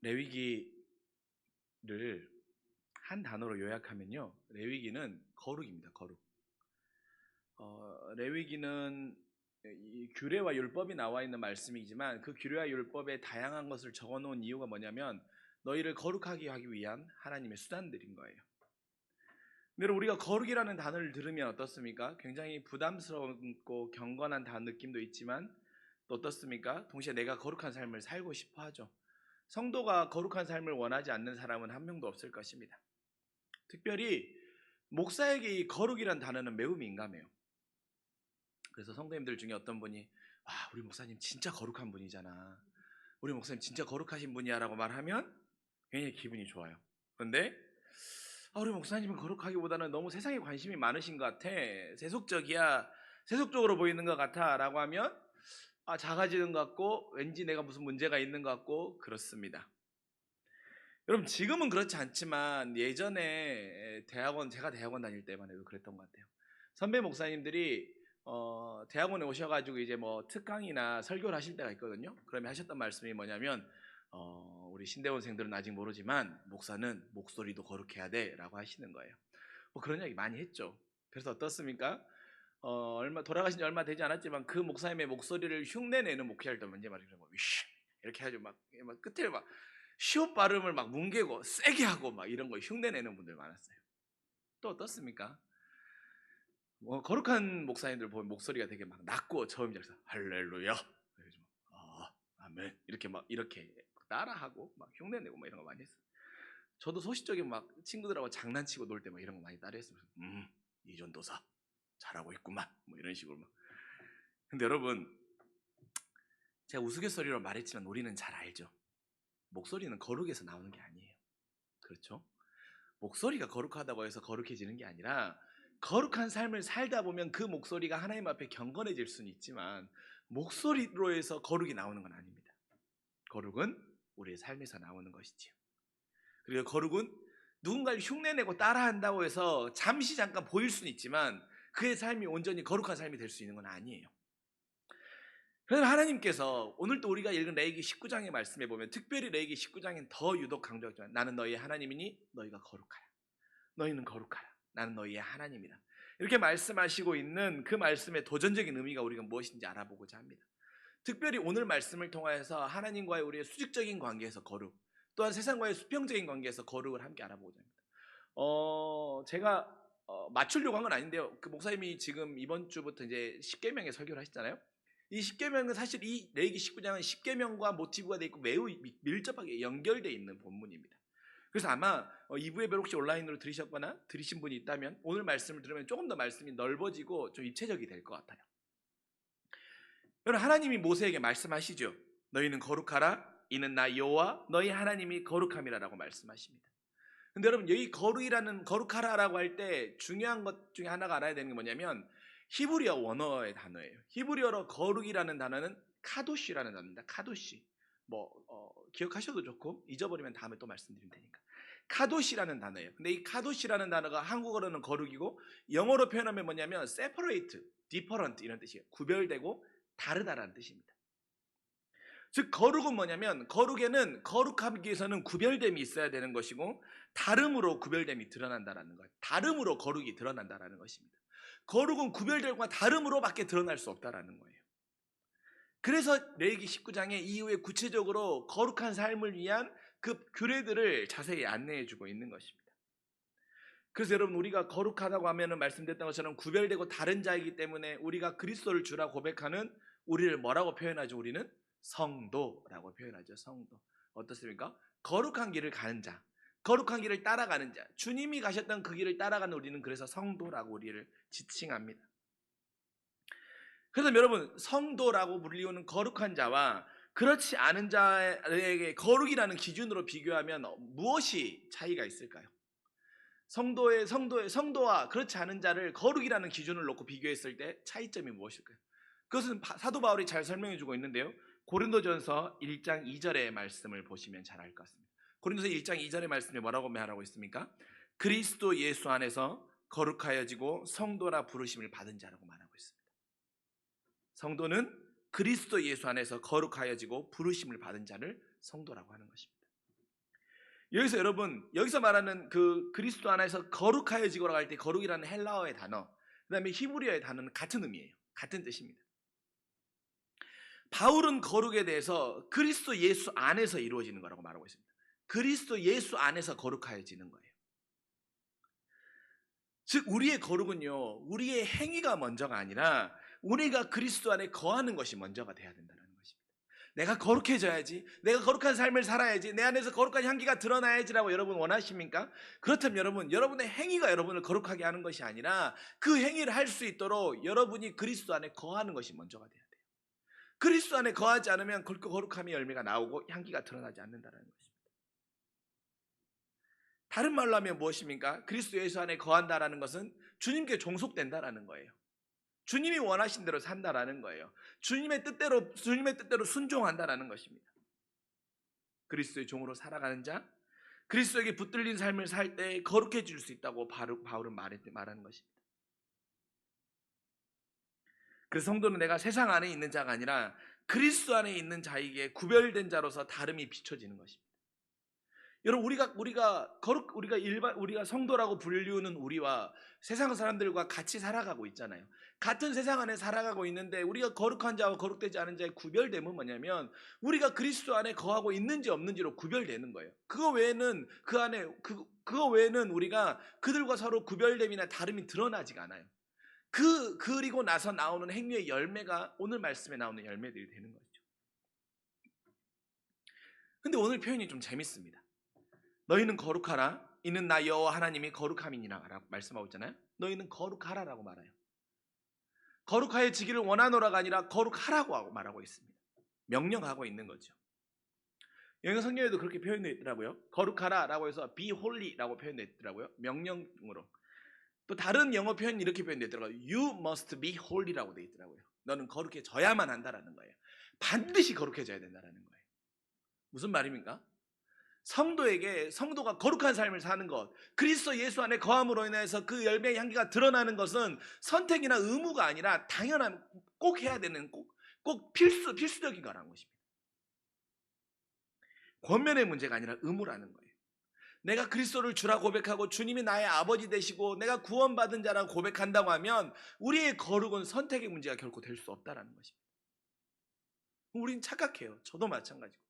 레위기를 한 단어로 요약하면요, 레위기는 거룩입니다. 거룩. 레위기는 이 규례와 율법이 나와 있는 말씀이지만 그 규례와 율법에 다양한 것을 적어놓은 이유가 뭐냐면 너희를 거룩하게 하기 위한 하나님의 수단들인 거예요. 근데 우리가 거룩이라는 단어를 들으면 어떻습니까? 굉장히 부담스럽고 경건한 느낌도 있지만 또 어떻습니까? 동시에 내가 거룩한 삶을 살고 싶어 하죠. 성도가 거룩한 삶을 원하지 않는 사람은 한 명도 없을 것입니다. 특별히 목사에게 이 거룩이란 단어는 매우 민감해요. 그래서 성도님들 중에 어떤 분이 우리 목사님 진짜 거룩한 분이잖아, 우리 목사님 진짜 거룩하신 분이야 라고 말하면 굉장히 기분이 좋아요. 그런데 우리 목사님은 거룩하기보다는 너무 세상에 관심이 많으신 것 같아, 세속적이야, 세속적으로 보이는 것 같아 라고 하면 작아지는 것 같고 왠지 내가 무슨 문제가 있는 것 같고 그렇습니다. 여러분, 지금은 그렇지 않지만 예전에 제가 대학원 다닐 때만 해도 그랬던 것 같아요. 선배 목사님들이 대학원에 오셔가지고 이제 뭐 특강이나 설교를 하실 때가 있거든요. 그러면 하셨던 말씀이 뭐냐면 우리 신대원생들은 아직 모르지만 목사는 목소리도 거룩해야 돼 라고 하시는 거예요. 뭐 그런 이야기 많이 했죠. 그래서 어떻습니까? 돌아가신 지 얼마 되지 않았지만 그 목사님의 목소리를 흉내내는 목회할 문제 말이죠. 이렇게 하죠. 막 끝에 막 시옷 발음을 막 뭉개고 세게 하고 막 이런 거 흉내내는 분들 많았어요. 또 어떻습니까? 거룩한 목사님들 보면 목소리가 되게 막 낮고 저음절에서 할렐루야, 아멘 이렇게 막 이렇게 따라하고 막 흉내내고 막 이런 거 많이 했어요. 저도 소시적인 막 친구들하고 장난치고 놀 때 막 이런 거 많이 따라했어요. 이전도사 잘하고 있구만 뭐 이런 식으로 막. 근데 여러분, 제가 우스갯소리로 말했지만 우리는 잘 알죠. 목소리는 거룩에서 나오는 게 아니에요. 그렇죠? 목소리가 거룩하다고 해서 거룩해지는 게 아니라 거룩한 삶을 살다 보면 그 목소리가 하나님 앞에 경건해질 수는 있지만 목소리로 해서 거룩이 나오는 건 아닙니다. 거룩은 우리의 삶에서 나오는 것이지요. 그리고 거룩은 누군가를 흉내내고 따라한다고 해서 잠깐 보일 수는 있지만 그의 삶이 온전히 거룩한 삶이 될 수 있는 건 아니에요. 그래서 하나님께서 오늘 또 우리가 읽은 레위기 19장의 말씀에 보면 특별히 레위기 19장엔 더 유독 강조하지만 나는 너희의 하나님이니 너희가 거룩하라, 너희는 거룩하라, 나는 너희의 하나님이다, 이렇게 말씀하시고 있는 그 말씀의 도전적인 의미가 우리가 무엇인지 알아보고자 합니다. 특별히 오늘 말씀을 통하여서 하나님과의 우리의 수직적인 관계에서 거룩, 또한 세상과의 수평적인 관계에서 거룩을 함께 알아보고자 합니다. 제가 맞추려고 한 건 아닌데요, 그 목사님이 지금 이번 주부터 이제 십계명의 설교를 하시잖아요. 이 십계명은 사실 이 레위기 19장은 십계명과 모티브가 되어 있고 매우 밀접하게 연결되어 있는 본문입니다. 그래서 아마 2부 예배를 혹시 온라인으로 들으셨거나 들으신 분이 있다면 오늘 말씀을 들으면 조금 더 말씀이 넓어지고 좀 입체적이 될 것 같아요. 여러분, 하나님이 모세에게 말씀하시죠. 너희는 거룩하라, 이는 나 여호와 너희 하나님이 거룩함이라라고 말씀하십니다. 근데 여러분, 여기 거룩하라라고 할 때 중요한 것 중에 하나가 알아야 되는 게 뭐냐면 히브리어 원어의 단어예요. 히브리어로 거룩이라는 단어는 카도시라는 단어입니다. 카도시. 기억하셔도 좋고 잊어버리면 다음에 또 말씀드리면 되니까. 카도시라는 단어예요. 근데 이 카도시라는 단어가 한국어로는 거룩이고 영어로 표현하면 뭐냐면 separate, different 이런 뜻이에요. 구별되고 다르다라는 뜻입니다. 즉 거룩은 뭐냐면 거룩에는 거룩하기 위해서는 구별됨이 있어야 되는 것이고 다름으로 구별됨이 드러난다라는 거예요. 다름으로 거룩이 드러난다라는 것입니다. 거룩은 구별됨과 다름으로밖에 드러날 수 없다라는 거예요. 그래서 레위기 19장에 이후에 구체적으로 거룩한 삶을 위한 그 규례들을 자세히 안내해주고 있는 것입니다. 그래서 여러분, 우리가 거룩하다고 하면은 말씀드렸던 것처럼 구별되고 다른 자이기 때문에 우리가 그리스도를 주라 고백하는 우리를 뭐라고 표현하죠? 우리는 성도라고 표현하죠. 성도. 어떻습니까? 거룩한 길을 가는 자, 거룩한 길을 따라가는 자, 주님이 가셨던 그 길을 따라가는 우리는 그래서 성도라고 우리를 지칭합니다. 그래서 여러분, 성도라고 불리우는 거룩한 자와 그렇지 않은 자에게 거룩이라는 기준으로 비교하면 무엇이 차이가 있을까요? 성도와 그렇지 않은 자를 거룩이라는 기준을 놓고 비교했을 때 차이점이 무엇일까요? 그것은 사도 바울이 잘 설명해 주고 있는데요, 고린도전서 1장 2절의 말씀을 보시면 잘 알 것 같습니다. 고린도서 1장 2절의 말씀에 뭐라고 말하고 있습니까? 그리스도 예수 안에서 거룩하여지고 성도라 부르심을 받은 자라고 말하고 있습니다. 성도는 그리스도 예수 안에서 거룩하여지고 부르심을 받은 자를 성도라고 하는 것입니다. 여기서 여러분, 여기서 말하는 그 그리스도 안에서 거룩하여지고라고 할 때 거룩이라는 헬라어의 단어, 그다음에 히브리어의 단어는 같은 의미예요. 같은 뜻입니다. 바울은 거룩에 대해서 그리스도 예수 안에서 이루어지는 거라고 말하고 있습니다. 그리스도 예수 안에서 거룩하여지는 거예요. 즉 우리의 거룩은요, 우리의 행위가 먼저가 아니라 우리가 그리스도 안에 거하는 것이 먼저가 돼야 된다는 것입니다. 내가 거룩해져야지, 내가 거룩한 삶을 살아야지, 내 안에서 거룩한 향기가 드러나야지라고 여러분 원하십니까? 그렇다면 여러분, 여러분의 행위가 여러분을 거룩하게 하는 것이 아니라 그 행위를 할 수 있도록 여러분이 그리스도 안에 거하는 것이 먼저가 돼야 돼요. 그리스도 안에 거하지 않으면 거룩함의 열매가 나오고 향기가 드러나지 않는다는 것입니다. 다른 말로 하면 무엇입니까? 그리스도 예수 안에 거한다라는 것은 주님께 종속된다라는 거예요. 주님이 원하신 대로 산다라는 거예요. 주님의 뜻대로 순종한다라는 것입니다. 그리스도의 종으로 살아가는 자, 그리스도에게 붙들린 삶을 살 때 거룩해질 수 있다고 바울은 말하는 것입니다. 그래서 성도는 내가 세상 안에 있는 자가 아니라 그리스도 안에 있는 자에게 구별된 자로서 다름이 비춰지는 것입니다. 여러분, 우리가 성도라고 불리우는 우리와 세상 사람들과 같이 살아가고 있잖아요. 같은 세상 안에 살아가고 있는데 우리가 거룩한 자와 거룩되지 않은 자의 구별됨은 뭐냐면 우리가 그리스도 안에 거하고 있는지 없는지로 구별되는 거예요. 그거 외에는 우리가 그들과 서로 구별됨이나 다름이 드러나지가 않아요. 그리고 나서 나오는 행위의 열매가 오늘 말씀에 나오는 열매들이 되는 거죠. 근데 오늘 표현이 좀 재밌습니다. 너희는 거룩하라. 이는 나 여호와 하나님이 거룩함이니라 라고 말씀하고 있잖아요. 너희는 거룩하라라고 말해요. 거룩하여지기를 원하노라가 아니라 거룩하라고 하고 말하고 있습니다. 명령하고 있는 거죠. 영어 성경에도 그렇게 표현되어 있더라고요. 거룩하라라고 해서 be holy라고 표현되어 있더라고요. 명령으로. 또 다른 영어 표현이 이렇게 표현되어 있더라고요. You must be holy라고 되어 있더라고요. 너는 거룩해져야만 한다라는 거예요. 반드시 거룩해져야 된다라는 거예요. 무슨 말입니까? 성도가 거룩한 삶을 사는 것, 그리스도 예수 안에 거함으로 인해서 그 열매의 향기가 드러나는 것은 선택이나 의무가 아니라 당연한, 꼭 해야 되는, 꼭 필수적인 거라는 것입니다. 권면의 문제가 아니라 의무라는 거예요. 내가 그리스도를 주라 고백하고 주님이 나의 아버지 되시고 내가 구원받은 자라고 고백한다고 하면 우리의 거룩은 선택의 문제가 결코 될 수 없다라는 것입니다. 우린 착각해요. 저도 마찬가지고.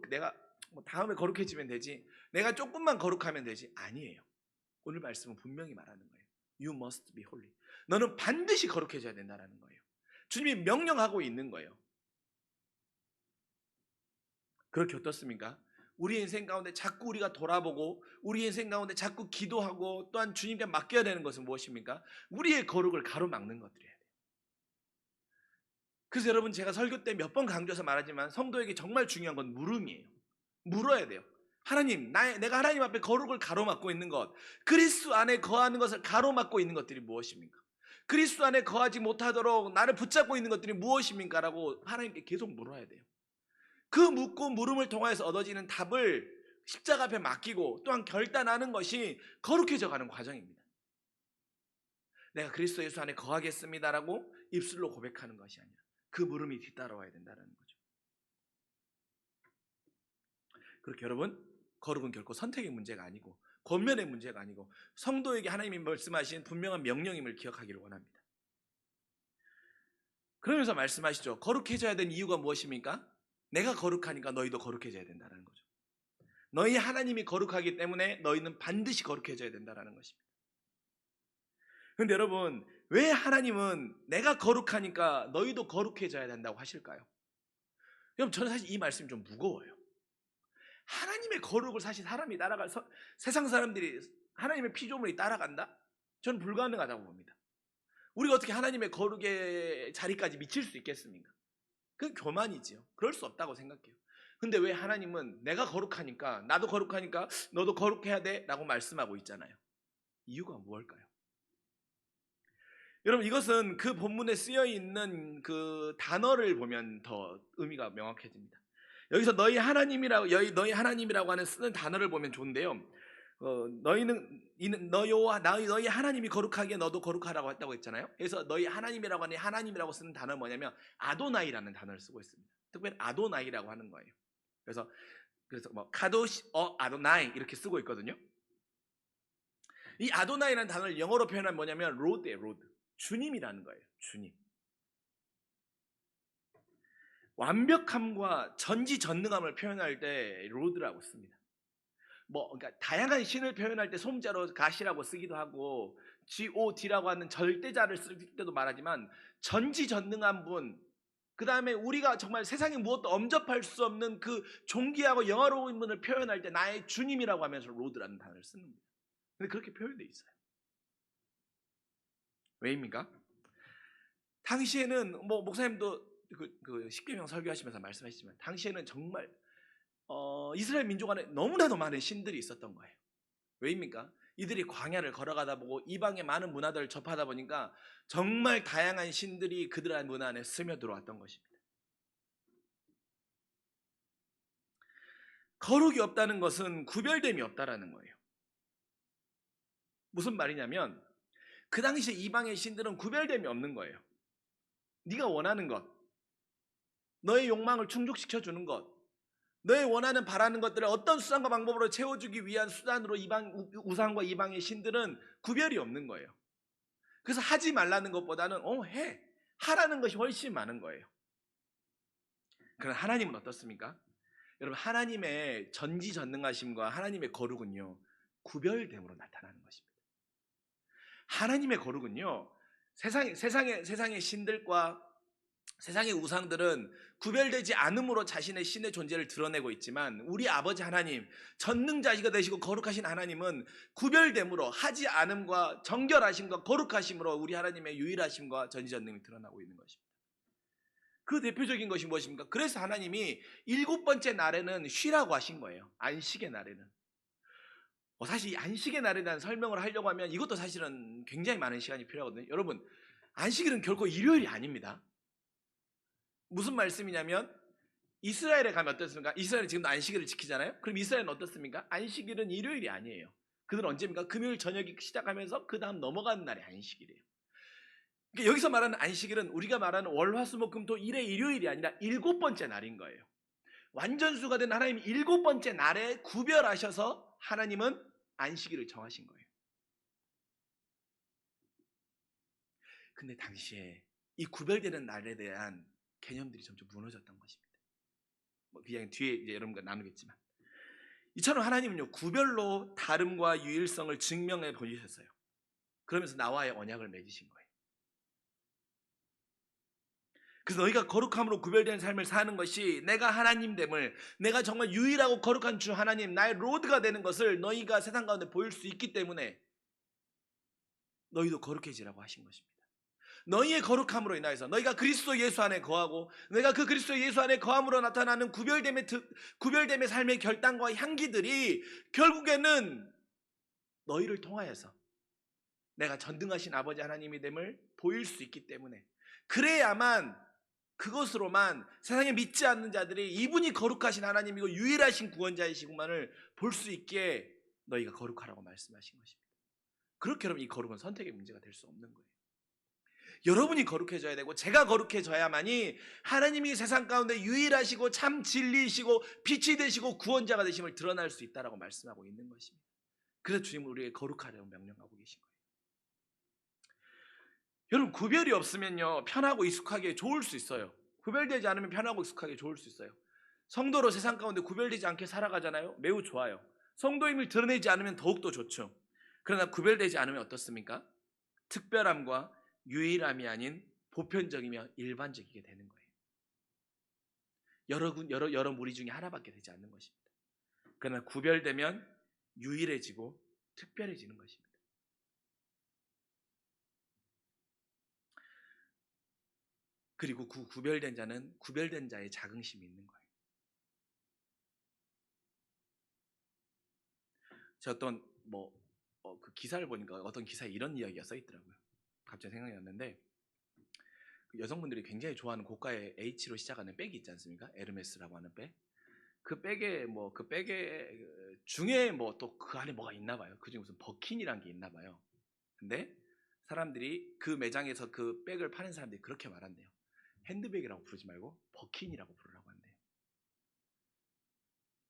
내가 다음에 거룩해지면 되지, 내가 조금만 거룩하면 되지. 아니에요. 오늘 말씀은 분명히 말하는 거예요. You must be holy. 너는 반드시 거룩해져야 된다는 거예요. 주님이 명령하고 있는 거예요. 그렇게 어떻습니까? 우리 인생 가운데 자꾸 우리가 돌아보고 우리 인생 가운데 자꾸 기도하고 또한 주님께 맡겨야 되는 것은 무엇입니까? 우리의 거룩을 가로막는 것들이에요. 그래서 여러분, 제가 설교 때 몇 번 강조해서 말하지만 성도에게 정말 중요한 건 물음이에요. 물어야 돼요. 하나님, 내가 하나님 앞에 거룩을 가로막고 있는 것, 그리스도 안에 거하는 것을 가로막고 있는 것들이 무엇입니까? 그리스도 안에 거하지 못하도록 나를 붙잡고 있는 것들이 무엇입니까? 라고 하나님께 계속 물어야 돼요. 그 묻고 물음을 통해서 얻어지는 답을 십자가 앞에 맡기고 또한 결단하는 것이 거룩해져 가는 과정입니다. 내가 그리스도 예수 안에 거하겠습니다라고 입술로 고백하는 것이 아니라 그 물음이 뒤따라와야 된다는 거죠. 그렇게 여러분, 거룩은 결코 선택의 문제가 아니고 권면의 문제가 아니고 성도에게 하나님이 말씀하신 분명한 명령임을 기억하기를 원합니다. 그러면서 말씀하시죠. 거룩해져야 되는 이유가 무엇입니까? 내가 거룩하니까 너희도 거룩해져야 된다는 거죠. 너희 하나님이 거룩하기 때문에 너희는 반드시 거룩해져야 된다는 것입니다. 그런데 여러분, 왜 하나님은 내가 거룩하니까 너희도 거룩해져야 된다고 하실까요? 여러분, 저는 사실 이 말씀이 좀 무거워요. 하나님의 거룩을 사실 세상 사람들이 하나님의 피조물이 따라간다? 저는 불가능하다고 봅니다. 우리가 어떻게 하나님의 거룩의 자리까지 미칠 수 있겠습니까? 그건 교만이지요. 그럴 수 없다고 생각해요. 근데 왜 하나님은 내가 거룩하니까, 나도 거룩하니까 너도 거룩해야 돼 라고 말씀하고 있잖아요. 이유가 무엇일까요? 여러분, 이것은 그 본문에 쓰여 있는 그 단어를 보면 더 의미가 명확해집니다. 여기서 너희 하나님이라고 하는 쓰는 단어를 보면 좋은데요. 너희 하나님이 거룩하기에 너도 거룩하라고 했다고 했잖아요. 그래서 너희 하나님이라고 하는 하나님이라고 쓰는 단어는 뭐냐면 아도나이라는 단어를 쓰고 있습니다. 특별히 아도나이라고 하는 거예요. 그래서 그래서 뭐 카도시 아도나이 이렇게 쓰고 있거든요. 이 아도나이라는 단어를 영어로 표현하면 뭐냐면 로드예요. 로드. 주님이라는 거예요. 주님. 완벽함과 전지전능함을 표현할 때 로드라고 씁니다. 그러니까 다양한 신을 표현할 때 솜자로 가시라고 쓰기도 하고 god라고 하는 절대자를 쓸 때도 말하지만 전지전능한 분, 그 다음에 우리가 정말 세상에 무엇도 엄접할 수 없는 그 존귀하고 영화로운 분을 표현할 때 나의 주님이라고 하면서 로드라는 단어를 쓰는 겁니다. 근데 그렇게 표현되어 있어요. 왜입니까? 당시에는 목사님도 그 십계명 설교하시면서 말씀하시지만 당시에는 정말 이스라엘 민족 안에 너무나도 많은 신들이 있었던 거예요. 왜입니까? 이들이 광야를 걸어가다 보고 이방의 많은 문화들을 접하다 보니까 정말 다양한 신들이 그들의 문화 안에 스며들어왔던 것입니다. 거룩이 없다는 것은 구별됨이 없다라는 거예요. 무슨 말이냐면 그 당시에 이방의 신들은 구별됨이 없는 거예요. 네가 원하는 것, 너의 욕망을 충족시켜주는 것, 너의 원하는 바라는 것들을 어떤 수단과 방법으로 채워주기 위한 수단으로 우상과 이방의 신들은 구별이 없는 거예요. 그래서 하지 말라는 것보다는 하라는 것이 훨씬 많은 거예요. 그럼 하나님은 어떻습니까? 여러분, 하나님의 전지전능하심과 하나님의 거룩은요, 구별됨으로 나타나는 것입니다. 하나님의 거룩은요, 세상의 신들과 세상의 우상들은 구별되지 않음으로 자신의 신의 존재를 드러내고 있지만 우리 아버지 하나님, 전능자시가 되시고 거룩하신 하나님은 구별됨으로, 하지 않음과 정결하심과 거룩하심으로 우리 하나님의 유일하심과 전지전능이 드러나고 있는 것입니다. 그 대표적인 것이 무엇입니까? 그래서 하나님이 7번째 날에는 쉬라고 하신 거예요. 안식의 날에는. 사실 이 안식의 날에 대한 설명을 하려고 하면 이것도 사실은 굉장히 많은 시간이 필요하거든요. 여러분, 안식일은 결코 일요일이 아닙니다. 무슨 말씀이냐면 이스라엘에 가면 어떻습니까? 이스라엘은 지금도 안식일을 지키잖아요. 그럼 이스라엘은 어떻습니까? 안식일은 일요일이 아니에요. 그들은 언제입니까? 금요일 저녁이 시작하면서 그 다음 넘어가는 날이 안식일이에요. 그러니까 여기서 말하는 안식일은 우리가 말하는 월화수목금토 일의 일요일이 아니라 7번째 날인 거예요. 완전수가 된 하나님이 7번째 날에 구별하셔서 하나님은 안식일을 정하신 거예요. 근데 당시에 이 구별되는 날에 대한 개념들이 점점 무너졌던 것입니다. 그냥 뒤에 이제 여러분과 나누겠지만, 이처럼 하나님은요, 구별로 다름과 유일성을 증명해 보이셨어요. 그러면서 나와의 언약을 맺으신 거예요. 그래서 너희가 거룩함으로 구별된 삶을 사는 것이 내가 하나님됨을, 내가 정말 유일하고 거룩한 주 하나님, 나의 로드가 되는 것을 너희가 세상 가운데 보일 수 있기 때문에 너희도 거룩해지라고 하신 것입니다. 너희의 거룩함으로 인하여서 너희가 그리스도 예수 안에 거하고 내가 그 그리스도 예수 안에 거함으로 나타나는 구별됨의 삶의 결단과 향기들이 결국에는 너희를 통하여서 내가 전능하신 아버지 하나님이 됨을 보일 수 있기 때문에, 그래야만, 그것으로만 세상에 믿지 않는 자들이 이분이 거룩하신 하나님이고 유일하신 구원자이시구만을 볼 수 있게 너희가 거룩하라고 말씀하신 것입니다. 그렇게 여러분, 이 거룩은 선택의 문제가 될 수 없는 거예요. 여러분이 거룩해져야 되고 제가 거룩해져야만이 하나님이 세상 가운데 유일하시고 참 진리이시고 빛이 되시고 구원자가 되심을 드러날 수 있다라고 말씀하고 있는 것입니다. 그래서 주님은 우리에게 거룩하라고 명령하고 계신 거예요. 여러분, 구별이 없으면요, 편하고 익숙하게 좋을 수 있어요. 구별되지 않으면 편하고 익숙하게 좋을 수 있어요. 성도로 세상 가운데 구별되지 않게 살아가잖아요. 매우 좋아요. 성도임을 드러내지 않으면 더욱더 좋죠. 그러나 구별되지 않으면 어떻습니까? 특별함과 유일함이 아닌 보편적이며 일반적이게 되는 거예요. 여러 무리 중에 하나밖에 되지 않는 것입니다. 그러나 구별되면 유일해지고 특별해지는 것입니다. 그리고 그 구별된 자는 구별된 자의 자긍심이 있는 거예요. 제가 어떤 그 기사를 보니까 어떤 기사에 이런 이야기가 써 있더라고요. 갑자기 생각이 났는데, 여성분들이 굉장히 좋아하는 고가의 H로 시작하는 백이 있지 않습니까? 에르메스라고 하는 백. 그 백에 그 백에 중에 또 그 안에 뭐가 있나 봐요. 그중에 무슨 버킨이란 게 있나 봐요. 근데 사람들이 그 매장에서 그 백을 파는 사람들이 그렇게 말한대요. 핸드백이라고 부르지 말고 버킨이라고 부르라고 한대요.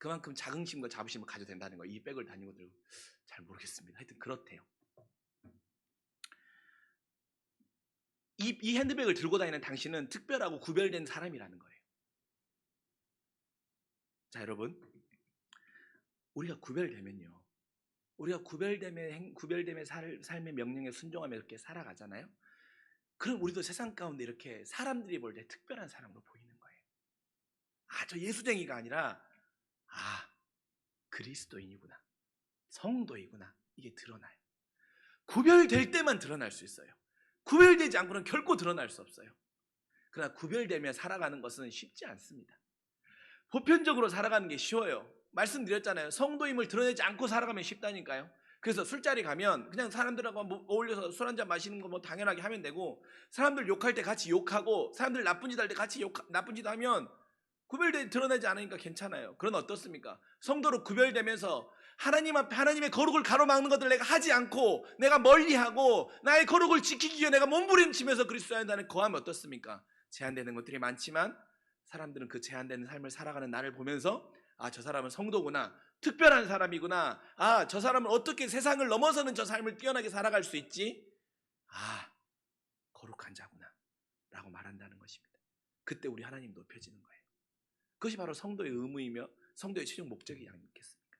그만큼 자긍심과 자부심을 가져도 된다는 거예요. 이 백을 다니고 들고 잘 모르겠습니다. 하여튼 그렇대요. 이 핸드백을 들고 다니는 당신은 특별하고 구별된 사람이라는 거예요. 자, 여러분, 우리가 구별되면요, 우리가 구별됨의 삶의 명령에 순종하며 이렇게 살아가잖아요. 그럼 우리도 세상 가운데 이렇게 사람들이 볼 때 특별한 사람으로 보이는 거예요. 저 예수쟁이가 아니라 그리스도인이구나, 성도이구나, 이게 드러나요. 구별될 때만 드러날 수 있어요. 구별되지 않고는 결코 드러날 수 없어요. 그러나 구별되며 살아가는 것은 쉽지 않습니다. 보편적으로 살아가는 게 쉬워요. 말씀드렸잖아요. 성도임을 드러내지 않고 살아가면 쉽다니까요. 그래서 술자리 가면 그냥 사람들하고 어울려서 술 한잔 마시는 거 당연하게 하면 되고, 사람들 욕할 때 같이 욕하고, 사람들 나쁜 짓 할 때 같이 나쁜 짓 하면 드러내지 않으니까 괜찮아요. 그건 어떻습니까? 성도로 구별되면서 하나님 앞에 하나님의 거룩을 가로막는 것들 내가 하지 않고, 내가 멀리하고 나의 거룩을 지키기 위해 내가 몸부림치면서 그리스도의 안에 거하면 어떻습니까? 제한되는 것들이 많지만 사람들은 그 제한되는 삶을 살아가는 나를 보면서 저 사람은 성도구나, 특별한 사람이구나, 저 사람은 어떻게 세상을 넘어서는 저 삶을 뛰어나게 살아갈 수 있지, 거룩한 자구나 라고 말한다는 것입니다. 그때 우리 하나님 높여지는 거예요. 그것이 바로 성도의 의무이며 성도의 최종 목적이 아니겠습니까?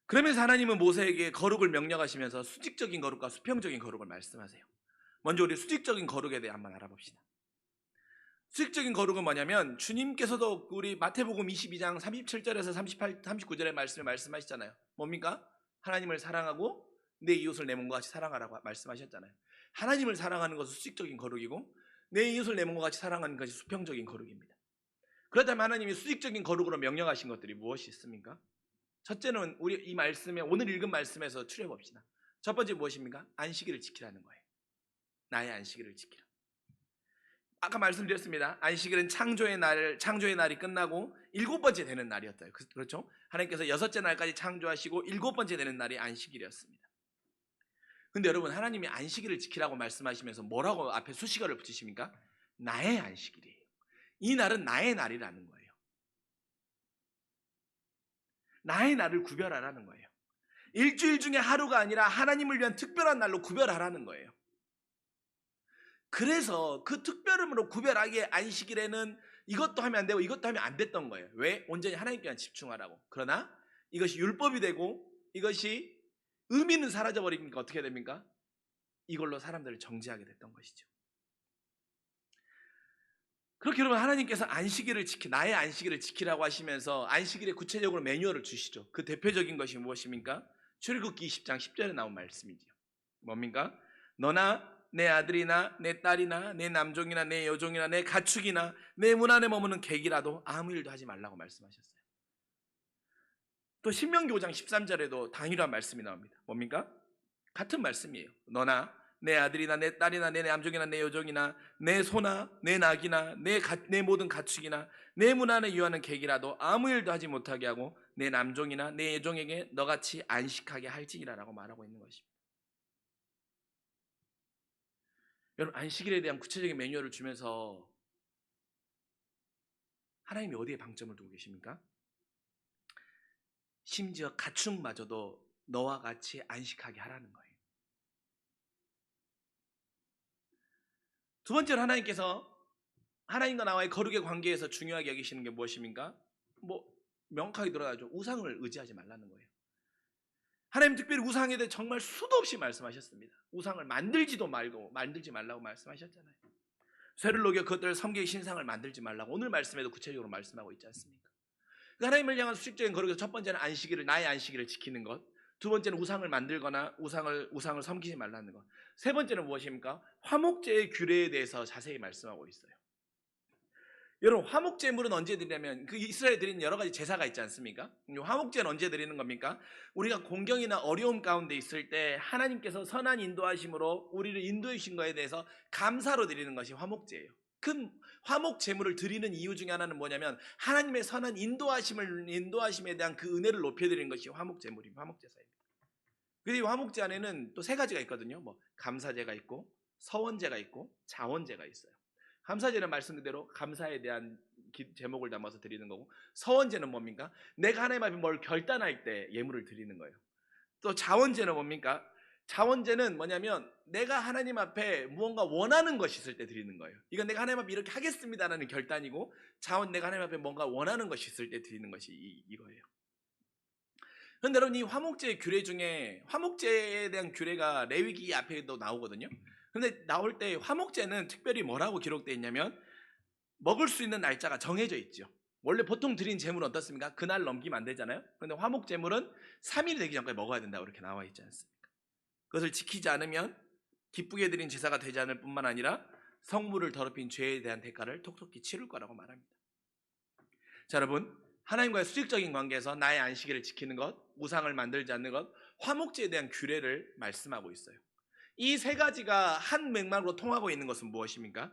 그러면서 하나님은 모세에게 거룩을 명령하시면서 수직적인 거룩과 수평적인 거룩을 말씀하세요. 먼저 우리 수직적인 거룩에 대해 한번 알아봅시다. 수직적인 거룩은 뭐냐면, 주님께서도 우리 마태복음 22장 37절에서 39절의 말씀을 말씀하시잖아요. 뭡니까? 하나님을 사랑하고 내 이웃을 내 몸과 같이 사랑하라고 말씀하셨잖아요. 하나님을 사랑하는 것은 수직적인 거룩이고, 내 이웃을 내 몸과 같이 사랑하는 것이 수평적인 거룩입니다. 그렇다면 하나님이 수직적인 거룩으로 명령하신 것들이 무엇이 있습니까? 첫째는 우리 이 말씀에, 오늘 읽은 말씀에서 추려봅시다. 첫 번째 무엇입니까? 안식일을 지키라는 거예요. 나의 안식일을 지키라. 아까 말씀드렸습니다. 안식일은 창조의 날이 끝나고 7번째 되는 날이었어요. 그렇죠? 하나님께서 6째 날까지 창조하시고 7번째 되는 날이 안식일이었습니다. 근데 여러분, 하나님이 안식일을 지키라고 말씀하시면서 뭐라고 앞에 수식어를 붙이십니까? 나의 안식일이에요. 이 날은 나의 날이라는 거예요. 나의 날을 구별하라는 거예요. 일주일 중에 하루가 아니라 하나님을 위한 특별한 날로 구별하라는 거예요. 그래서 그 특별함으로 구별하기에 안식일에는 이것도 하면 안 되고 이것도 하면 안 됐던 거예요. 왜? 온전히 하나님께만 집중하라고. 그러나 이것이 율법이 되고 이것이 의미는 사라져버리니까 어떻게 됩니까? 이걸로 사람들을 정죄하게 됐던 것이죠. 그렇게 여러분, 하나님께서 나의 안식일을 지키라고 하시면서 안식일에 구체적으로 매뉴얼을 주시죠. 그 대표적인 것이 무엇입니까? 출애굽기 20장 10절에 나온 말씀이죠. 뭡니까? 너나 내 아들이나 내 딸이나 내 남종이나 내 여종이나 내 가축이나 내 문 안에 머무는 객이라도 아무 일도 하지 말라고 말씀하셨어요. 또 신명기 5장 13절에도 당일한 말씀이 나옵니다. 뭡니까? 같은 말씀이에요. 너나 내 아들이나 내 딸이나 내 남종이나 내 여종이나 내 소나 내 낙이나 내 모든 가축이나 내 문 안에 유하는 객이라도 아무 일도 하지 못하게 하고 내 남종이나 내 여종에게 너같이 안식하게 할지니라라고 말하고 있는 것입니다. 여러분, 안식일에 대한 구체적인 매뉴얼을 주면서 하나님이 어디에 방점을 두고 계십니까? 심지어 가축마저도 너와 같이 안식하게 하라는 거예요. 두 번째로 하나님께서 하나님과 나와의 거룩의 관계에서 중요하게 여기시는 게 무엇입니까? 명확하게 들어가죠. 우상을 의지하지 말라는 거예요. 하나님 특별히 우상에 대해 정말 수도 없이 말씀하셨습니다. 우상을 만들지 말라고 말씀하셨잖아요. 쇠를 녹여 그것들을 섬기는 신상을 만들지 말라고 오늘 말씀에도 구체적으로 말씀하고 있지 않습니까? 하나님을 향한 수직적인 거룩에서 첫 번째는 나의 안식일을 지키는 것, 두 번째는 우상을 만들거나 우상을 섬기지 말라는 것, 세 번째는 무엇입니까? 화목제의 규례에 대해서 자세히 말씀하고 있어요. 여러분, 화목제물은 언제 드리냐면 그 이스라엘에 드리는 여러 가지 제사가 있지 않습니까? 화목제는 언제 드리는 겁니까? 우리가 공경이나 어려움 가운데 있을 때 하나님께서 선한 인도하심으로 우리를 인도해 주신 것에 대해서 감사로 드리는 것이 화목제예요. 그 화목제물을 드리는 이유 중에 하나는 뭐냐면 하나님의 선한 인도하심에 대한 그 은혜를 높여드리는 것이 화목제물입니다. 화목제사입니다. 그리고 화목제 안에는 또 세 가지가 있거든요. 감사제가 있고 서원제가 있고 자원제가 있어요. 감사제는 말씀 그대로 감사에 대한 제목을 담아서 드리는 거고, 서원제는 뭡니까? 내가 하나님 앞에 뭘 결단할 때 예물을 드리는 거예요. 또 자원제는 뭡니까? 자원제는 뭐냐면 내가 하나님 앞에 무언가 원하는 것이 있을 때 드리는 거예요. 이건 내가 하나님 앞에 이렇게 하겠습니다라는 결단이고, 자원, 내가 하나님 앞에 뭔가 원하는 것이 있을 때 드리는 것이 이거예요. 그런데 여러분, 이 화목제의 규례 중에 화목제에 대한 규례가 레위기 앞에도 나오거든요. 근데 나올 때 화목제는 특별히 뭐라고 기록되어 있냐면, 먹을 수 있는 날짜가 정해져 있죠. 원래 보통 드린 제물은 어떻습니까? 그날 넘기면 안 되잖아요. 그런데 화목 제물은 3일이 되기 전까지 먹어야 된다고 이렇게 나와 있지 않습니까? 그것을 지키지 않으면 기쁘게 드린 제사가 되지 않을 뿐만 아니라 성물을 더럽힌 죄에 대한 대가를 톡톡히 치를 거라고 말합니다. 자, 여러분, 하나님과의 수직적인 관계에서 나의 안식일을 지키는 것, 우상을 만들지 않는 것, 화목제에 대한 규례를 말씀하고 있어요. 이 세 가지가 한 맥락으로 통하고 있는 것은 무엇입니까?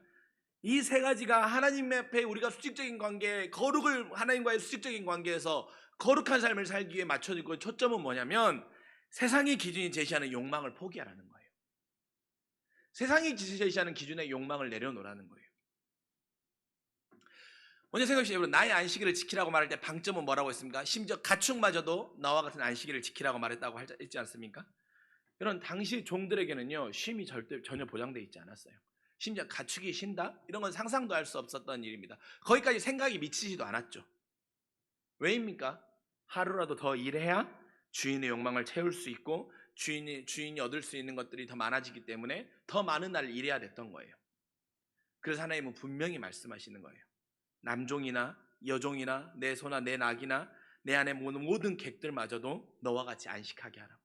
이 세 가지가 하나님 앞에 우리가 수직적인 관계, 거룩을, 하나님과의 수직적인 관계에서 거룩한 삶을 살기 위해 맞춰지고, 초점은 뭐냐면 세상의 기준이 제시하는 욕망을 포기하라는 거예요. 세상이 제시하는 기준의 욕망을 내려놓으라는 거예요. 먼저 생각해보시죠. 여러분, 나의 안식일을 지키라고 말할 때 방점은 뭐라고 했습니까? 심지어 가축마저도 나와 같은 안식일을 지키라고 말했다고 했지 않습니까? 이런 당시 종들에게는요, 쉼이 전혀 보장되어 있지 않았어요. 심지어 가축이 쉰다? 이런 건 상상도 할 수 없었던 일입니다. 거기까지 생각이 미치지도 않았죠. 왜입니까? 하루라도 더 일해야 주인의 욕망을 채울 수 있고 주인이 얻을 수 있는 것들이 더 많아지기 때문에 더 많은 날을 일해야 됐던 거예요. 그래서 하나님은 분명히 말씀하시는 거예요. 남종이나 여종이나 내 소나 내 낙이나 내 안에 모든 객들마저도 너와 같이 안식하게 하라고.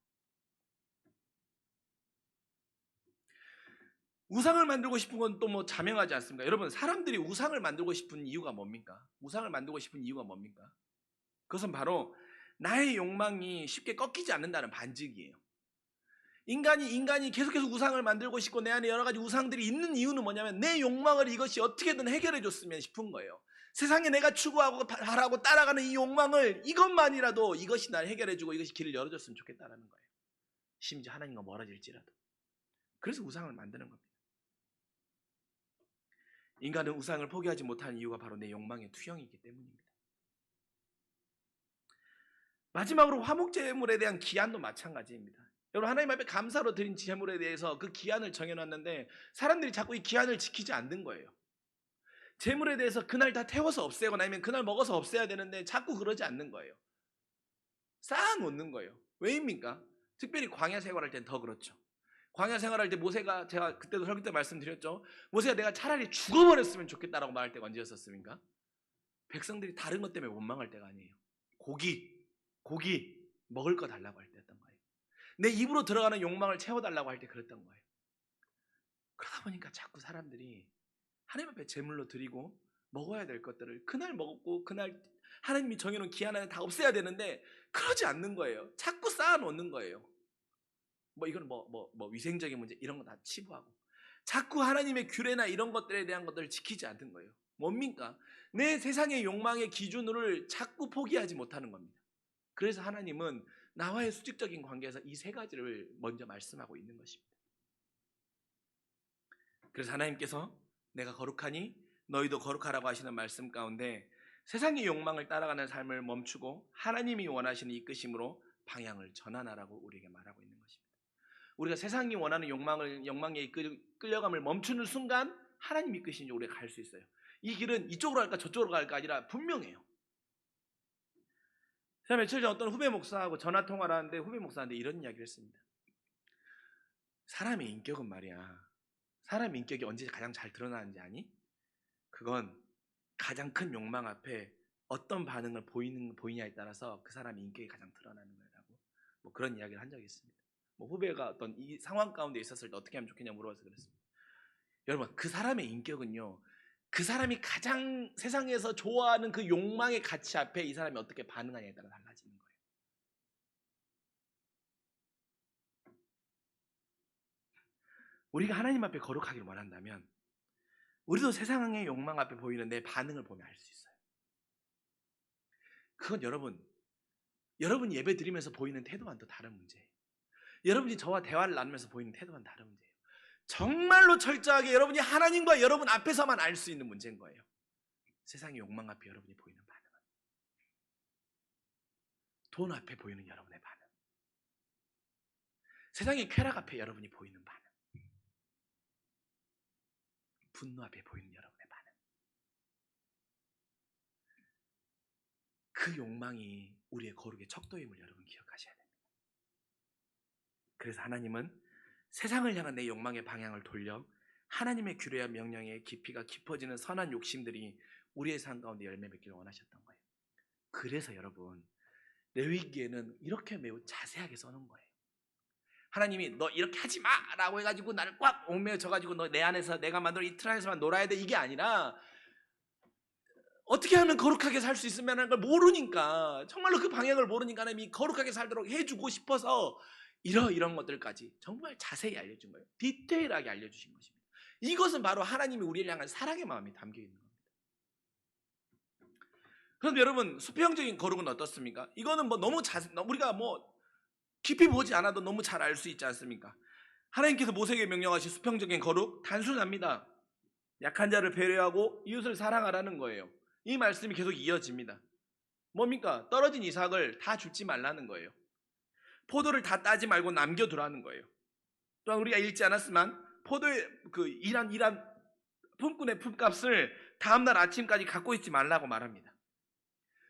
우상을 만들고 싶은 건 또 뭐 자명하지 않습니까? 여러분, 사람들이 우상을 만들고 싶은 이유가 뭡니까? 우상을 만들고 싶은 이유가 뭡니까? 그것은 바로 나의 욕망이 쉽게 꺾이지 않는다는 반증이에요. 인간이 계속해서 우상을 만들고 싶고 내 안에 여러 가지 우상들이 있는 이유는 뭐냐면 내 욕망을 이것이 어떻게든 해결해 줬으면 싶은 거예요. 세상에 내가 추구하고 바라고 따라가는 이 욕망을, 이것만이라도 이것이 날 해결해 주고 이것이 길을 열어줬으면 좋겠다는 거예요. 심지어 하나님과 멀어질지라도. 그래서 우상을 만드는 겁니다. 인간은 우상을 포기하지 못하는 이유가 바로 내 욕망의 투영이기 때문입니다. 마지막으로 화목제물에 대한 기한도 마찬가지입니다. 여러분, 하나님 앞에 감사로 드린 제물에 대해서 그 기한을 정해놨는데 사람들이 자꾸 이 기한을 지키지 않는 거예요. 제물에 대해서 그날 다 태워서 없애거나 아니면 그날 먹어서 없애야 되는데 자꾸 그러지 않는 거예요. 쌓아놓는 거예요. 왜입니까? 특별히 광야 생활할 땐 더 그렇죠. 광야 생활할 때 모세가, 제가 그때도 설교 때 말씀드렸죠. 모세가 내가 차라리 죽어버렸으면 좋겠다라고 말할 때가 언제였었습니까? 백성들이 다른 것 때문에 원망할 때가 아니에요. 고기 먹을 거 달라고 할 때였던 거예요. 내 입으로 들어가는 욕망을 채워달라고 할 때 그랬던 거예요. 그러다 보니까 자꾸 사람들이 하나님 앞에 제물로 드리고 먹어야 될 것들을 그날 먹고 그날 하나님이 정해놓은 기한 안에 다 없애야 되는데 그러지 않는 거예요. 자꾸 쌓아놓는 거예요. 이건 위생적인 문제 이런 거 다 치부하고 자꾸 하나님의 규례나 이런 것들에 대한 것들을 지키지 않는 거예요. 뭡니까? 내 세상의 욕망의 기준을 자꾸 포기하지 못하는 겁니다. 그래서 하나님은 나와의 수직적인 관계에서 이 세 가지를 먼저 말씀하고 있는 것입니다. 그래서 하나님께서 내가 거룩하니 너희도 거룩하라고 하시는 말씀 가운데 세상의 욕망을 따라가는 삶을 멈추고 하나님이 원하시는 이끄심으로 방향을 전환하라고 우리에게 말하고 있는 것입니다. 우리가 세상이 원하는 욕망에 끌려감을 멈추는 순간 하나님이 이끄시는 쪽으로 우리가 갈 수 있어요. 이 길은 이쪽으로 갈까 저쪽으로 갈까 아니라 분명해요. 제가 며칠 전 어떤 후배 목사하고 전화 통화를 하는데 후배 목사한테 이런 이야기를 했습니다. 사람의 인격은 말이야, 사람의 인격이 언제 가장 잘 드러나는지 아니? 그건 가장 큰 욕망 앞에 어떤 반응을 보이냐에 따라서 그 사람의 인격이 가장 드러나는 거라고 그런 이야기를 한 적이 있습니다. 후배가 어떤 이 상황 가운데 있었을 때 어떻게 하면 좋겠냐 물어봐서 그랬습니다. 여러분, 그 사람의 인격은요, 그 사람이 가장 세상에서 좋아하는 그 욕망의 가치 앞에 이 사람이 어떻게 반응하냐에 따라 달라지는 거예요. 우리가 하나님 앞에 거룩하기를 원한다면 우리도 세상의 욕망 앞에 보이는 내 반응을 보면 알 수 있어요. 그건 여러분 예배 드리면서 보이는 태도와는 또 다른 문제예요. 여러분이 저와 대화를 나누면서 보이는 태도와는 다른 문제예요. 정말로 철저하게 여러분이 하나님과 여러분 앞에서만 알 수 있는 문제인 거예요. 세상의 욕망 앞에 여러분이 보이는 반응은, 돈 앞에 보이는 여러분의 반응, 세상의 쾌락 앞에 여러분이 보이는 반응, 분노 앞에 보이는 여러분의 반응, 그 욕망이 우리의 거룩의 척도임을 여러분 기억하셔야 됩니다. 그래서 하나님은 세상을 향한 내 욕망의 방향을 돌려 하나님의 규례와 명령의 깊이가 깊어지는 선한 욕심들이 우리의 삶 가운데 열매 맺기를 원하셨던 거예요. 그래서 여러분, 레위기에는 이렇게 매우 자세하게 써놓은 거예요. 하나님이 너 이렇게 하지 마라고 해가지고 나를 꽉 옥매어져가지고 너 내 안에서 내가 만든 이 틀 안에서만 놀아야 돼, 이게 아니라 어떻게 하면 거룩하게 살 수 있으면 하는 걸 모르니까, 정말로 그 방향을 모르니까 하나님이 거룩하게 살도록 해주고 싶어서 이런 것들까지 정말 자세히 알려준 거예요. 디테일하게 알려주신 것입니다. 이것은 바로 하나님이 우리를 향한 사랑의 마음이 담겨 있는 겁니다. 그런데 여러분, 수평적인 거룩은 어떻습니까? 이거는 뭐 너무 우리가 뭐 깊이 보지 않아도 너무 잘 알 수 있지 않습니까? 하나님께서 모세에게 명령하신 수평적인 거룩, 단순합니다. 약한 자를 배려하고 이웃을 사랑하라는 거예요. 이 말씀이 계속 이어집니다. 뭡니까? 떨어진 이삭을 다 줍지 말라는 거예요. 포도를 다 따지 말고 남겨두라는 거예요. 또한 우리가 읽지 않았지만 포도의 그 일한 품꾼의 품값을 다음날 아침까지 갖고 있지 말라고 말합니다.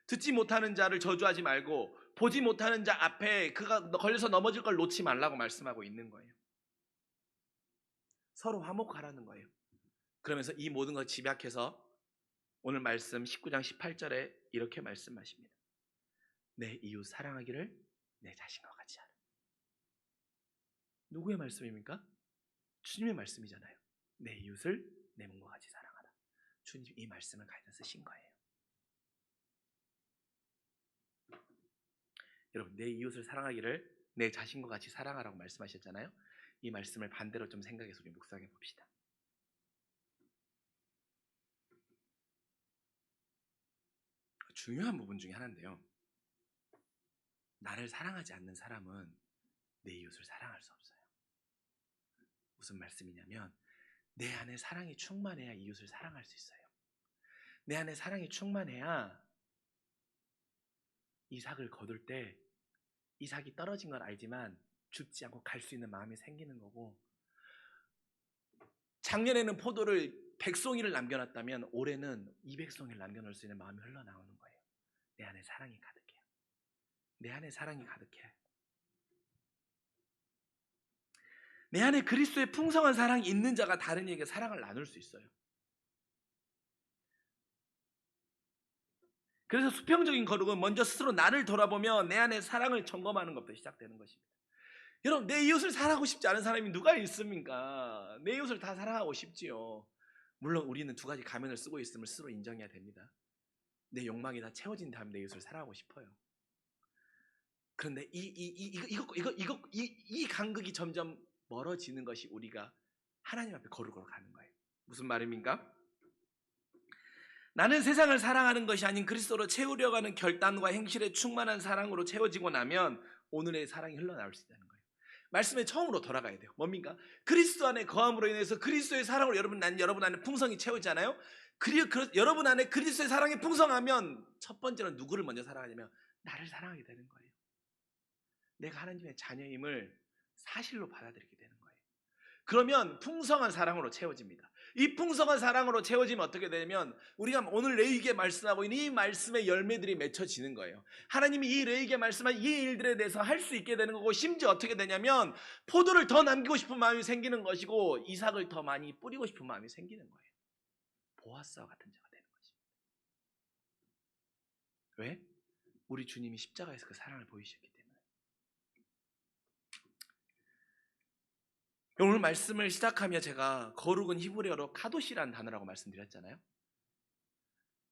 듣지 못하는 자를 저주하지 말고 보지 못하는 자 앞에 그가 걸려서 넘어질 걸 놓지 말라고 말씀하고 있는 거예요. 서로 화목하라는 거예요. 그러면서 이 모든 걸 집약해서 오늘 말씀 19장 18절에 이렇게 말씀하십니다. 내 이웃 사랑하기를 내 자신과 같이 하라. 누구의 말씀입니까? 주님의 말씀이잖아요. 내 이웃을 내 몸과 같이 사랑하라. 주님 이 말씀을 가지고 쓰신 거예요. 여러분, 내 이웃을 사랑하기를 내 자신과 같이 사랑하라고 말씀하셨잖아요. 이 말씀을 반대로 좀 생각해서 우리 묵상해 봅시다. 중요한 부분 중에 하나인데요, 나를 사랑하지 않는 사람은 내 이웃을 사랑할 수 없어요. 무슨 말씀이냐면 내 안에 사랑이 충만해야 이웃을 사랑할 수 있어요. 내 안에 사랑이 충만해야 이삭을 거둘 때 이삭이 떨어진 건 알지만 죽지 않고 갈 수 있는 마음이 생기는 거고, 작년에는 포도를 100송이를 남겨놨다면 올해는 200송이를 남겨놓을 수 있는 마음이 흘러나오는 거예요. 내 안에 사랑이 가득해요. 내 안에 사랑이 가득해요. 내 안에 그리스도의 풍성한 사랑이 있는 자가 다른 이에게 사랑을 나눌 수 있어요. 그래서 수평적인 거룩은 먼저 스스로 나를 돌아보며 내 안에 사랑을 점검하는 것부터 시작되는 것입니다. 여러분, 내 이웃을 사랑하고 싶지 않은 사람이 누가 있습니까? 내 이웃을 다 사랑하고 싶지요. 물론 우리는 두 가지 가면을 쓰고 있음을 스스로 인정해야 됩니다. 내 욕망이 다 채워진 다음 내 이웃을 사랑하고 싶어요. 그런데 이 간극이 점점 멀어지는 것이 우리가 하나님 앞에 거룩으로 가는 거예요. 무슨 말입니까? 나는 세상을 사랑하는 것이 아닌 그리스도로 채우려고 하는 결단과 행실에 충만한 사랑으로 채워지고 나면 오늘의 사랑이 흘러나올 수 있다는 거예요. 말씀에 처음으로 돌아가야 돼요. 뭡니까? 그리스도 안에 거함으로 인해서 그리스도의 사랑으로 여러분 안에 풍성이 채워지잖아요. 여러분 안에 그리스도의 사랑이 풍성하면 첫 번째는 누구를 먼저 사랑하냐면 나를 사랑하게 되는 거예요. 내가 하나님의 자녀임을 사실로 받아들이게 되는 거예요. 그러면 풍성한 사랑으로 채워집니다. 이 풍성한 사랑으로 채워지면 어떻게 되냐면 우리가 오늘 레위기에 말씀하고 있는 이 말씀의 열매들이 맺혀지는 거예요. 하나님이 이 레위기에 말씀한 이 일들에 대해서 할 수 있게 되는 거고, 심지어 어떻게 되냐면 포도를 더 남기고 싶은 마음이 생기는 것이고 이삭을 더 많이 뿌리고 싶은 마음이 생기는 거예요. 보아스와 같은 자가 되는 것입니다. 왜? 우리 주님이 십자가에서 그 사랑을 보이셨기 때문에. 오늘 말씀을 시작하며 제가 거룩은 히브리어로 카도시라는 단어라고 말씀드렸잖아요.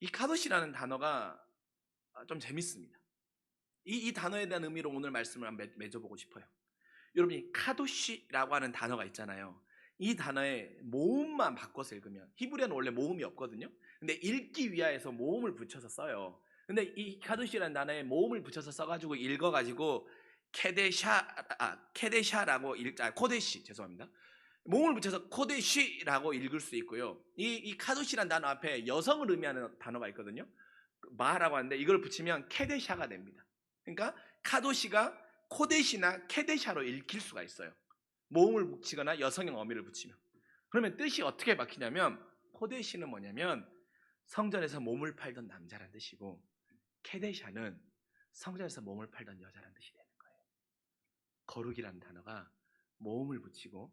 이 카도시라는 단어가 좀 재밌습니다. 이 단어에 대한 의미로 오늘 말씀을 한번 맺어보고 싶어요. 여러분이 카도시라고 하는 단어가 있잖아요. 이 단어에 모음만 바꿔서 읽으면, 히브리어는 원래 모음이 없거든요. 근데 읽기 위하여서 모음을 붙여서 써요. 근데 이 카도시라는 단어에 모음을 붙여서 써가지고 읽어가지고 코데시 죄송합니다. 몸을 붙여서 코데시라고 읽을 수 있고요. 이 카도시라는 단어 앞에 여성을 의미하는 단어가 있거든요. 마라고 하는데 이걸 붙이면 케데샤가 됩니다. 그러니까 카도시가 코데시나 케데샤로 읽힐 수가 있어요. 모음을 붙이거나 여성형 어미를 붙이면. 그러면 뜻이 어떻게 바뀌냐면 코데시는 뭐냐면 성전에서 몸을 팔던 남자란 뜻이고 케데샤는 성전에서 몸을 팔던 여자란 뜻이 되는 거예요. 거룩이라는 단어가 모음을 붙이고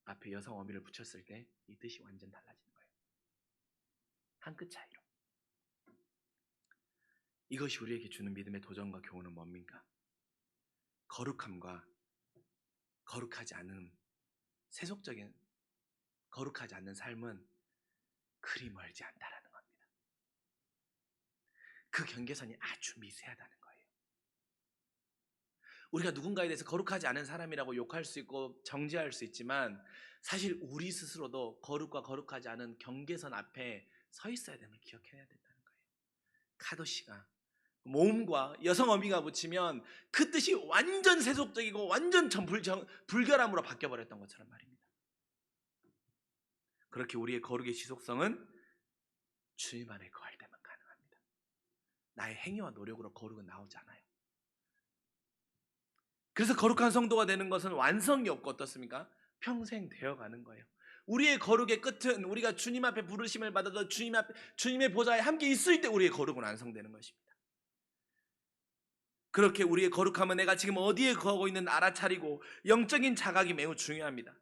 앞에 여성 어미를 붙였을 때 이 뜻이 완전 달라지는 거예요. 한 끗 차이로. 이것이 우리에게 주는 믿음의 도전과 교훈은 뭡니까? 거룩함과 거룩하지 않은 세속적인 거룩하지 않는 삶은 그리 멀지 않다라는 겁니다. 그 경계선이 아주 미세하다는 거예요. 우리가 누군가에 대해서 거룩하지 않은 사람이라고 욕할 수 있고 정죄할 수 있지만 사실 우리 스스로도 거룩과 거룩하지 않은 경계선 앞에 서 있어야 됨을 기억해야 된다는 거예요. 카도시가 모음과 여성 어미가 붙이면 그 뜻이 완전 세속적이고 완전 불결함으로 바뀌어버렸던 것처럼 말입니다. 그렇게 우리의 거룩의 지속성은 주님 안에 거할 때만 가능합니다. 나의 행위와 노력으로 거룩은 나오지 않아요. 그래서 거룩한 성도가 되는 것은 완성이 없고 어떻습니까? 평생 되어가는 거예요. 우리의 거룩의 끝은 우리가 주님 앞에 부르심을 받아서 주님의 보좌에 함께 있을 때 우리의 거룩은 완성되는 것입니다. 그렇게 우리의 거룩함은 내가 지금 어디에 거하고 있는지 알아차리고 영적인 자각이 매우 중요합니다.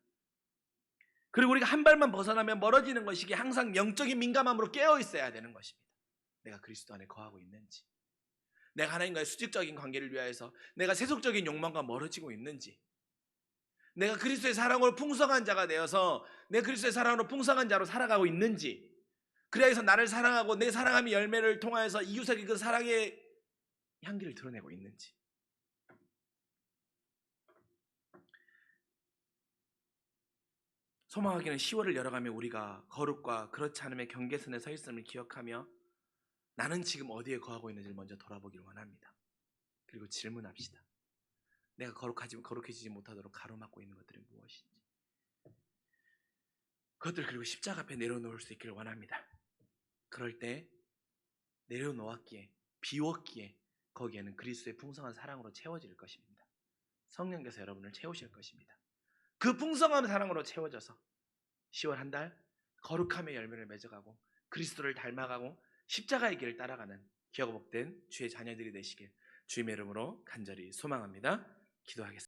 그리고 우리가 한 발만 벗어나면 멀어지는 것이기에 항상 영적인 민감함으로 깨어 있어야 되는 것입니다. 내가 그리스도 안에 거하고 있는지, 내가 하나님과의 수직적인 관계를 위하여서 내가 세속적인 욕망과 멀어지고 있는지, 내가 그리스도의 사랑으로 풍성한 자가 되어서 내 그리스도의 사랑으로 풍성한 자로 살아가고 있는지, 그래서 나를 사랑하고 내 사랑함의 열매를 통하여서 이웃에게 그 사랑의 향기를 드러내고 있는지. 소망하기는 10월을 열어가며 우리가 거룩과 그렇지 않음의 경계선에 서 있음을 기억하며 나는 지금 어디에 거하고 있는지를 먼저 돌아보기를 원합니다. 그리고 질문합시다. 내가 거룩해지지 못하도록 가로막고 있는 것들이 무엇인지. 그것들 그리고 십자가 앞에 내려놓을 수 있기를 원합니다. 그럴 때 내려놓았기에 비웠기에 거기에는 그리스도의 풍성한 사랑으로 채워질 것입니다. 성령께서 여러분을 채우실 것입니다. 그 풍성한 사랑으로 채워져서 10월 한 달 거룩함의 열매를 맺어가고 그리스도를 닮아가고 십자가의 길을 따라가는 기억복된 주의 자녀들이 되시길 주님의 이름으로 간절히 소망합니다. 기도하겠습니다.